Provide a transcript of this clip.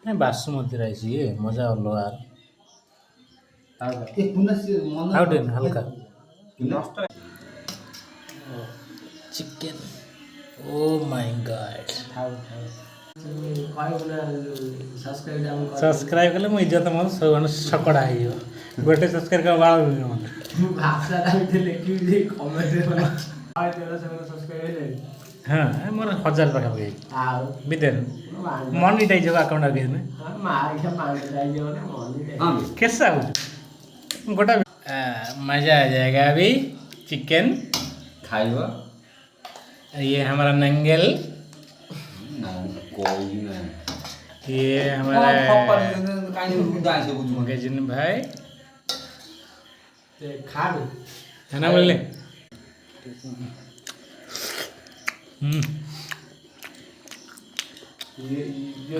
नहीं बासमती राइस ये मजा अलग हाउडेन हल्का chicken oh my God subscribe कले मो इज्जत मोर सब सकड़ा है गोटे सब्सक्राइब का बाळ मत भाषा डालते लेकिन ये कमेंट में आय तेरा से सब्सक्राइब हाँ मोर 1000 पाखा पगे आओ बिदेन मोनेटाइज हो अकाउंट आगे में मार के जाइए ना मोनेटाइज कैसा हो गोटा मजा आ जाएगा अभी चिकन खाइबा ये हमारा नंगल कोई नहीं ये हमारा हमारा गजन भाई ते खा दे है ना बोले ये